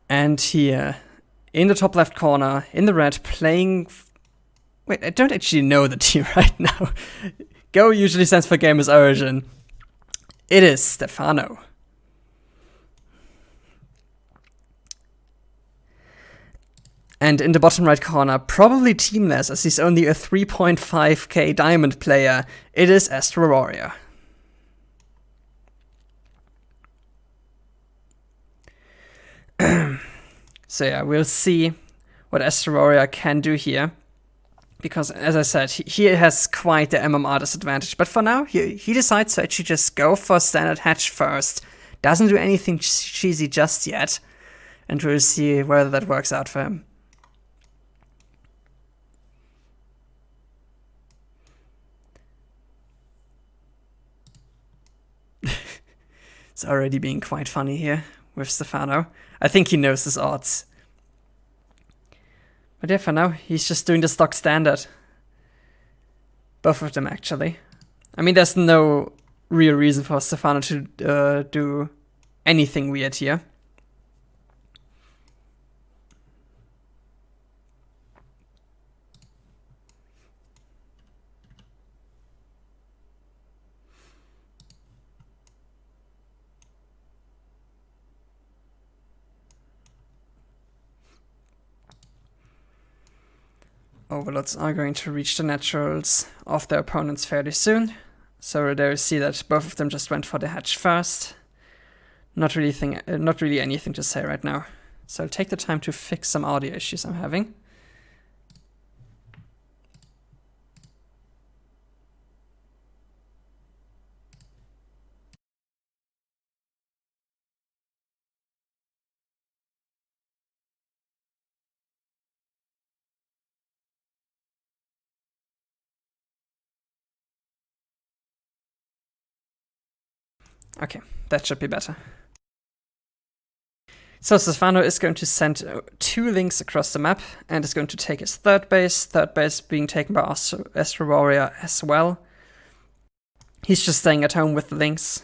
And here, in the top left corner, in the red, playing... Wait, I don't actually know the team right now. Go usually stands for Gamers Origin. It is Stephano. And in the bottom right corner, probably teamless, as he's only a 3.5k diamond player, it is Astro Warrior. So yeah, we'll see what Astro Warrior can do here. Because, as I said, he has quite the MMR disadvantage. But for now, he decides to actually just go for standard hatch first. Doesn't do anything cheesy just yet. And we'll see whether that works out for him. It's already being quite funny here with Stephano. I think he knows his odds. But yeah, for now, he's just doing the stock standard. Both of them, actually. I mean, there's no real reason for Stephano to do anything weird here. Overlords are going to reach the naturals of their opponents fairly soon. So there you see that both of them just went for the hatch first. Not really anything to say right now. So I'll take the time to fix some audio issues I'm having. Okay, that should be better. So Stephano is going to send 2 links across the map and is going to take his third base being taken by Astro Warrior as well. He's just staying at home with the links.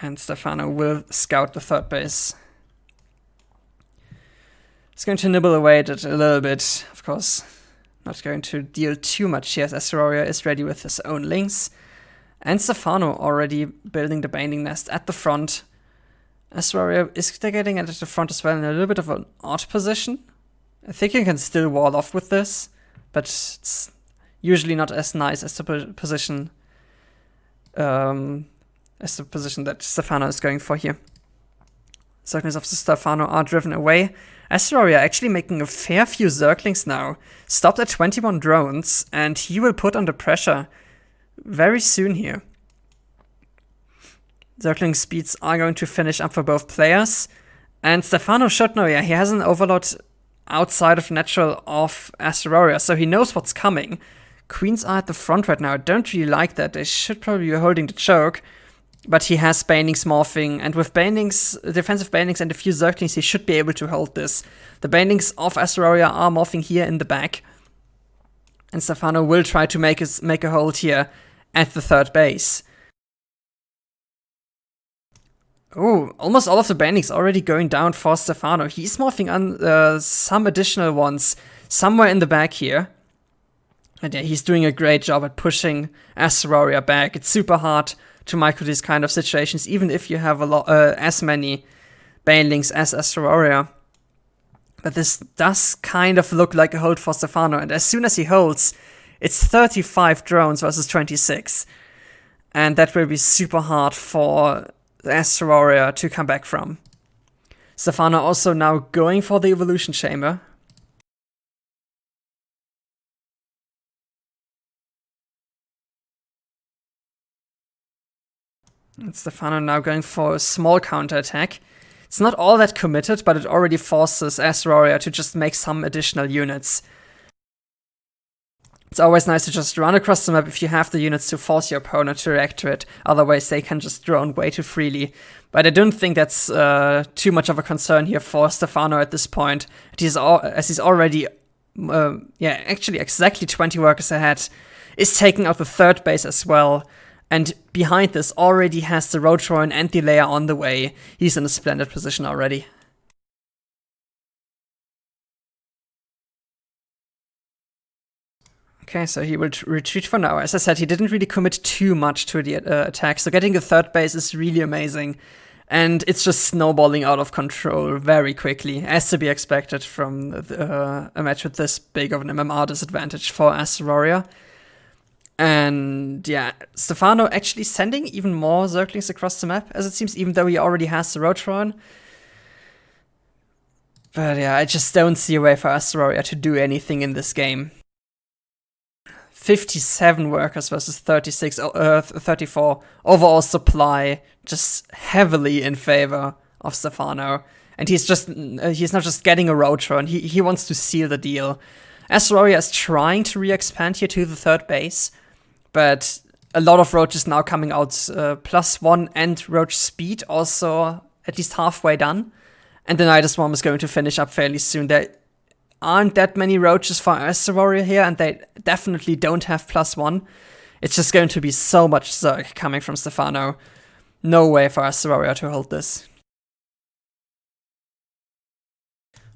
And Stephano will scout the third base. He's going to nibble away at it a little bit, of course. Not going to deal too much here as Astro Warrior is ready with his own links. And Stephano already building the binding nest at the front. Astro Warrior is getting at the front as well in a little bit of an odd position. I think you can still wall off with this, but it's usually not as nice as the position that Stephano is going for here. Zerglings of Stephano are driven away. Astro Warrior actually making a fair few Zerglings now. Stopped at 21 drones, and he will put under pressure very soon here. Zergling speeds are going to finish up for both players. And Stephano should know, yeah, he has an overlord outside of the natural of Astro Warrior, so he knows what's coming. Queens are at the front right now. I don't really like that. They should probably be holding the choke. But he has Banelings morphing, and with Banelings, defensive Banelings and a few Zerglings, he should be able to hold this. The Banelings of Astro Warrior are morphing here in the back. And Stephano will try to make a hold here at the third base. Oh, almost all of the Banelings already going down for Stephano. He's morphing on some additional ones somewhere in the back here. And yeah, he's doing a great job at pushing Astro Warrior back. It's super hard to micro these kind of situations, even if you have as many Banelings as Astro Warrior. But this does kind of look like a hold for Stephano, and as soon as he holds, it's 35 drones versus 26. And that will be super hard for Astro Warrior to come back from. Stephano also now going for the evolution chamber. And Stephano now going for a small counterattack. It's not all that committed, but it already forces Astro Warrior to just make some additional units. It's always nice to just run across the map if you have the units to force your opponent to react to it. Otherwise, they can just drone way too freely. But I don't think that's too much of a concern here for Stephano at this point. As he's already, actually exactly 20 workers ahead, is taking out the third base as well. And behind this already has the roach drone and the layer on the way. He's in a splendid position already. Okay, so he will retreat for now. As I said, he didn't really commit too much to the attack, so getting a third base is really amazing. And it's just snowballing out of control very quickly, as to be expected from a match with this big of an MMR disadvantage for Asteroria. And yeah, Stephano actually sending even more Zerglings across the map, as it seems, even though he already has the Roadrun. But yeah, I just don't see a way for Asteroria to do anything in this game. 57 workers versus 34 overall supply, just heavily in favor of Stephano. And he's not just getting a Roadrun, he wants to seal the deal. Asteroria is trying to re-expand here to the third base, but a lot of roaches now coming out, +1 and roach speed also at least halfway done. And the Nidus Swarm is going to finish up fairly soon. There aren't that many roaches for Asteroria here, and they definitely don't have +1. It's just going to be so much Zerg coming from Stephano. No way for Asteroria to hold this.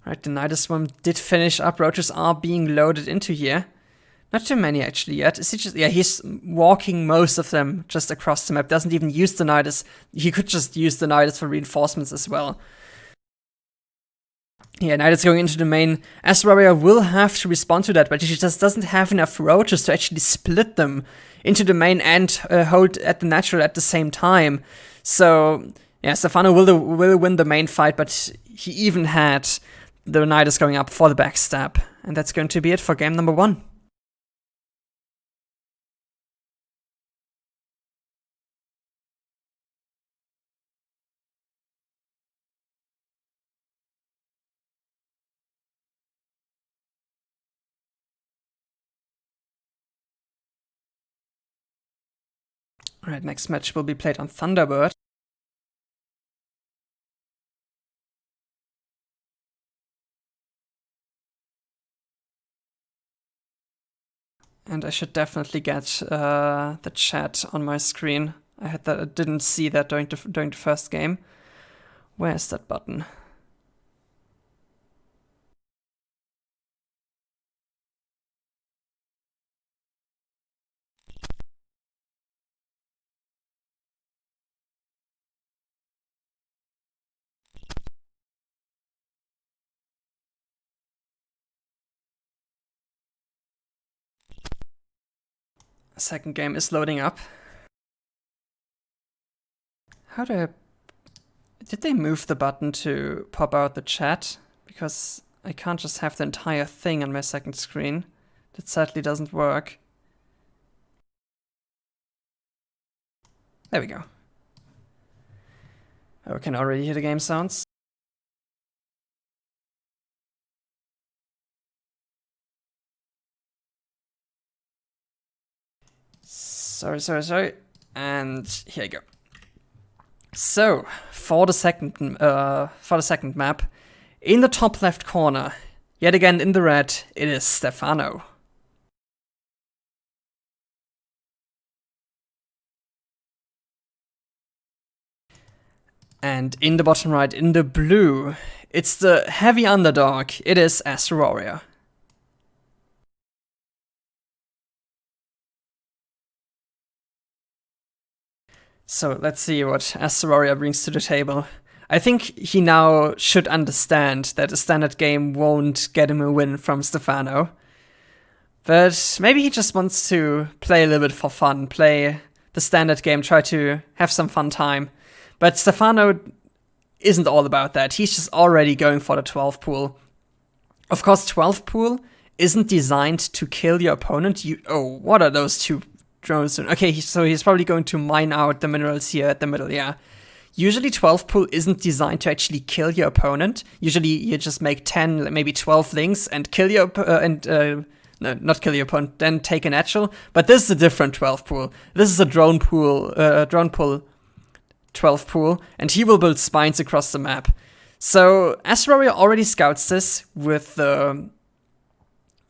Right, the Nidus Swarm did finish up. Roaches are being loaded into here. Not too many actually yet. Is he just, yeah, he's walking most of them just across the map. Doesn't even use the Nidus. He could just use the Nidus for reinforcements as well. Yeah, Nidus going into the main. Asteroria will have to respond to that, but he just doesn't have enough roaches to actually split them into the main and hold at the natural at the same time. So yeah, Stephano will win the main fight, but he even had the Nidus going up for the backstab. And that's going to be it for game number 1. Alright, next match will be played on Thunderbird. And I should definitely get the chat on my screen. I didn't see that during the first game. Where's that button? Second game is loading up. Did they move the button to pop out the chat? Because I can't just have the entire thing on my second screen. That sadly doesn't work. There we go. Oh, we can already hear the game sounds. Sorry. And here you go. So, for the second map, in the top left corner, yet again in the red, it is Stephano. And in the bottom right, in the blue, it's the heavy underdog, it is Asteroria. So let's see what Asteroria brings to the table. I think he now should understand that a standard game won't get him a win from Stephano. But maybe he just wants to play a little bit for fun, play the standard game, try to have some fun time. But Stephano isn't all about that. He's just already going for the 12 pool. Of course, 12 pool isn't designed to kill your opponent. Oh, what are those two drones? Okay, so he's probably going to mine out the minerals here at the middle, yeah. Usually 12 pool isn't designed to actually kill your opponent. Usually you just make 10, maybe 12 links and kill your no, not kill your opponent, then take a natural. But this is a different 12 pool. This is a drone pool 12 pool, and he will build spines across the map. So Asteroria already scouts this with the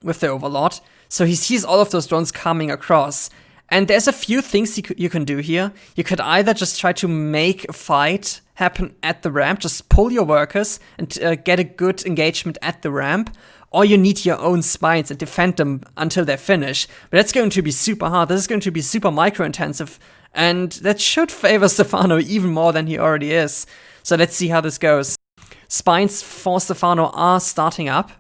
Overlord. So he sees all of those drones coming across. And there's a few things you can do here. You could either just try to make a fight happen at the ramp, just pull your workers and get a good engagement at the ramp, or you need your own spines and defend them until they finish. But that's going to be super hard. This is going to be super micro-intensive, and that should favor Stephano even more than he already is. So let's see how this goes. Spines for Stephano are starting up.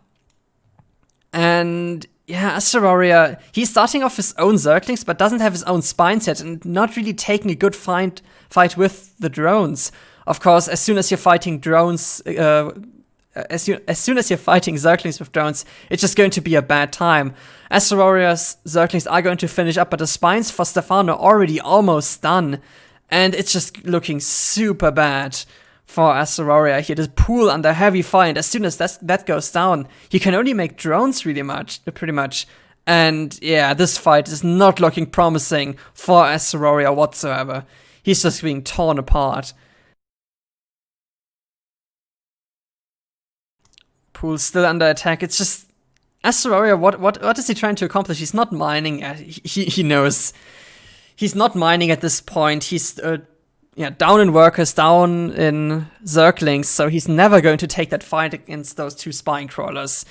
And yeah, Asteroria, he's starting off his own Zerglings, but doesn't have his own spines yet, and not really taking a good fight with the drones. Of course, as soon as you're fighting drones, as soon as you're fighting Zerglings with drones, it's just going to be a bad time. Asteroria's Zerglings are going to finish up, but the spines for Stephano are already almost done, and it's just looking super bad for Asteroria here. This pool under heavy fire, and as soon as that goes down, he can only make drones pretty much. And yeah, this fight is not looking promising for Asteroria whatsoever. He's just being torn apart. Pool's still under attack. It's just Asteroria, what is he trying to accomplish? He's not mining. He knows. He's not mining at this point. He's down in workers, down in Zerglings, so he's never going to take that fight against those two spine crawlers.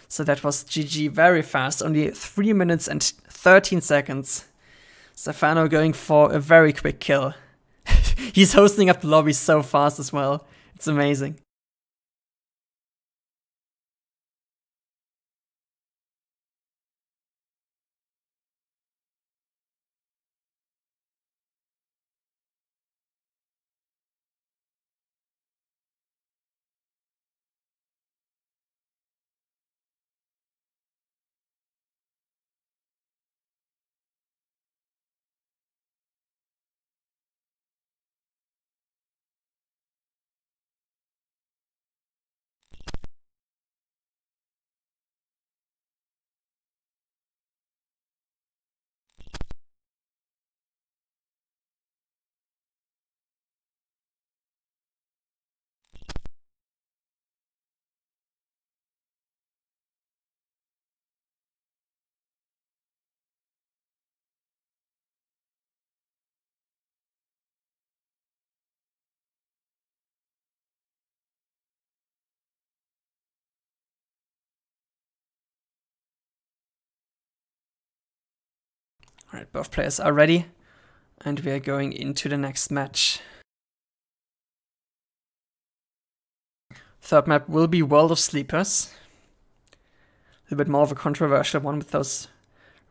So that was GG very fast, only 3 minutes and 13 seconds. Stephano going for a very quick kill. He's hosting up the lobby so fast as well. It's amazing. Alright, both players are ready, and we are going into the next match. Third map will be World of Sleepers. A little bit more of a controversial one with those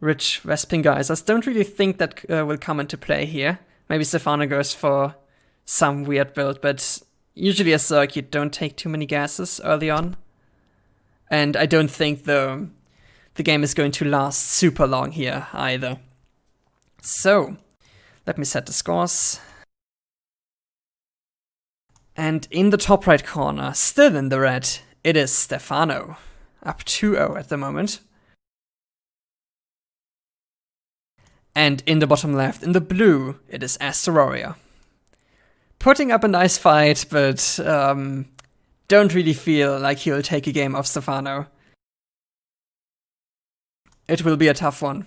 rich Vesping geysers. Don't really think that will come into play here. Maybe Stephano goes for some weird build, but usually as Zerg you don't take too many gases early on. And I don't think the game is going to last super long here either. So, let me set the scores. And in the top right corner, still in the red, it is Stephano. Up 2-0 at the moment. And in the bottom left, in the blue, it is Asteroria. Putting up a nice fight, but don't really feel like he'll take a game off Stephano. It will be a tough one.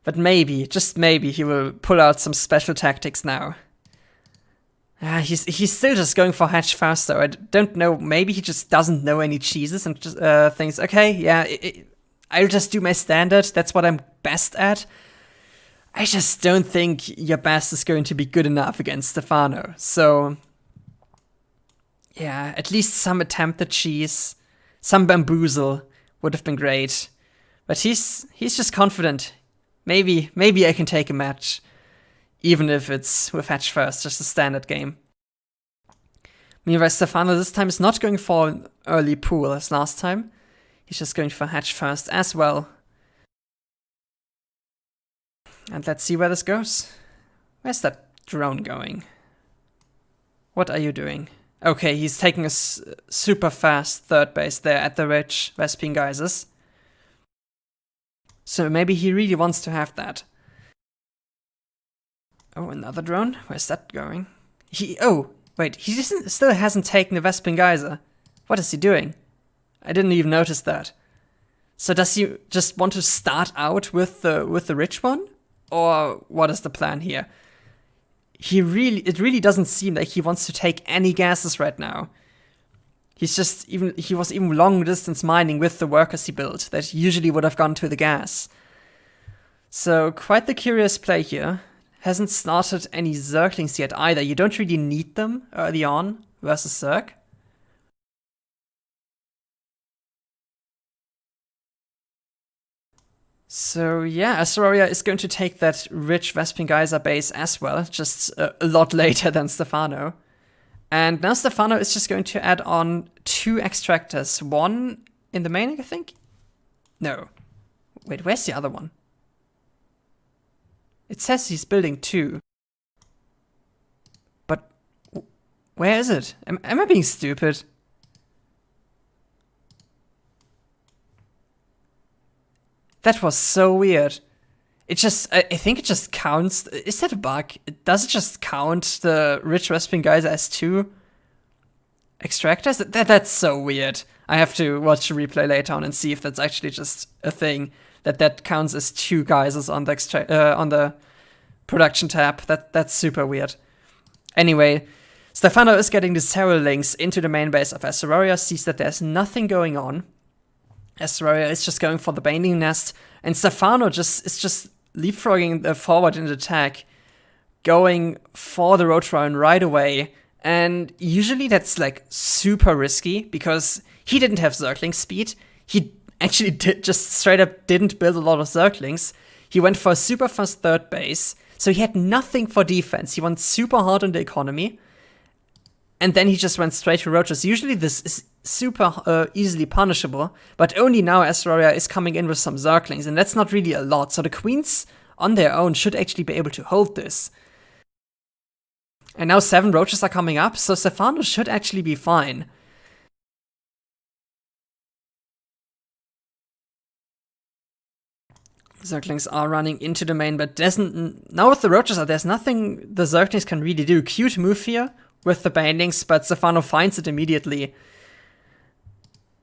But maybe, just maybe, he will pull out some special tactics now. He's still just going for hatch first though. I don't know, maybe he just doesn't know any cheeses and just thinks, okay, yeah, I'll just do my standard, that's what I'm best at. I just don't think your best is going to be good enough against Stephano. So, yeah, at least some attempted cheese, some bamboozle would have been great. But he's just confident. Maybe I can take a match, even if it's with hatch first, just a standard game. Meanwhile, Stephano this time is not going for an early pool as last time. He's just going for hatch first as well. And let's see where this goes. Where's that drone going? What are you doing? Okay, he's taking a super fast third base there at the rich Vespine geysers. So maybe he really wants to have that. Oh, another drone? Where's that going? Oh, wait, he still hasn't taken the Vespine geyser. What is he doing? I didn't even notice that. So does he just want to start out with the rich one? Or what is the plan here? It really doesn't seem like he wants to take any gases right now. He was even long distance mining with the workers he built that usually would have gone to the gas. So quite the curious play here. Hasn't started any Zerglings yet either. You don't really need them early on versus Zerg. So yeah, Astoria is going to take that rich Vespin Geyser base as well, just a lot later than Stephano. And now Stephano is just going to add on 2 extractors. One in the main, I think? No. Wait, where's the other one? It says he's building 2. But where is it? Am I being stupid? That was so weird. It just, I think it just counts. Is that a bug? Does it just count the rich Vespin Geyser as 2 extractors? That's so weird. I have to watch the replay later on and see if that's actually just a thing. That counts as 2 geysers on the production tab. That's super weird. Anyway, Stephano is getting the several links into the main base of Astoria, sees that there's nothing going on. Astoria is just going for the Binding Nest, and Stephano is just leapfrogging forward in the attack, going for the Roadrunner right away. And usually that's like super risky because he didn't have Zergling speed. He actually just straight up didn't build a lot of Zerglings. He went for a super fast third base, so he had nothing for defense. He went super hard on the economy, and then he just went straight to Roaches. Usually this is super easily punishable, but only now Astoria is coming in with some Zerglings, and that's not really a lot. So the Queens on their own should actually be able to hold this. And now 7 Roaches are coming up, so Stephano should actually be fine. Zerglings are running into the main, but now with the Roaches, there's nothing the Zerglings can really do. Cute move here with the Bindings, but Stephano finds it immediately.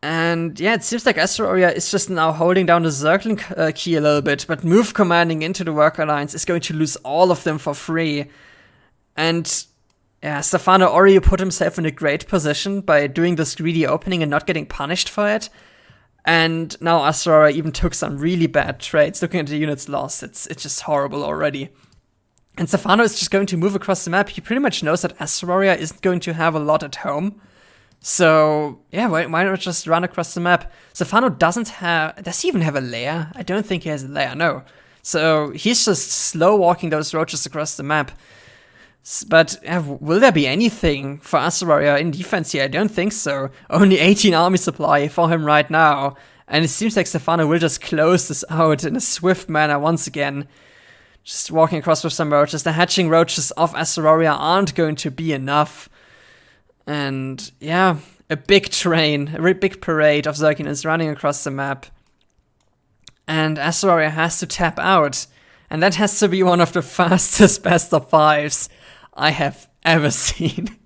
And yeah, it seems like Astoria is just now holding down the Zergling key a little bit, but move commanding into the Worker Alliance is going to lose all of them for free. And yeah, Stephano already put himself in a great position by doing this greedy opening and not getting punished for it. And now Astoria even took some really bad trades. Looking at the units lost, it's just horrible already. And Stephano is just going to move across the map. He pretty much knows that Astoria isn't going to have a lot at home. So, yeah, why not just run across the map? Stephano does he even have a lair? I don't think he has a lair, no. So, he's just slow walking those roaches across the map. But will there be anything for Astoria in defense here? I don't think so. Only 18 army supply for him right now. And it seems like Stephano will just close this out in a swift manner once again. Just walking across with some roaches. The hatching roaches of Astoria aren't going to be enough. And yeah, a big train, a big parade of Zerglings running across the map. And Astoria has to tap out. And that has to be one of the fastest best of 5s I have ever seen.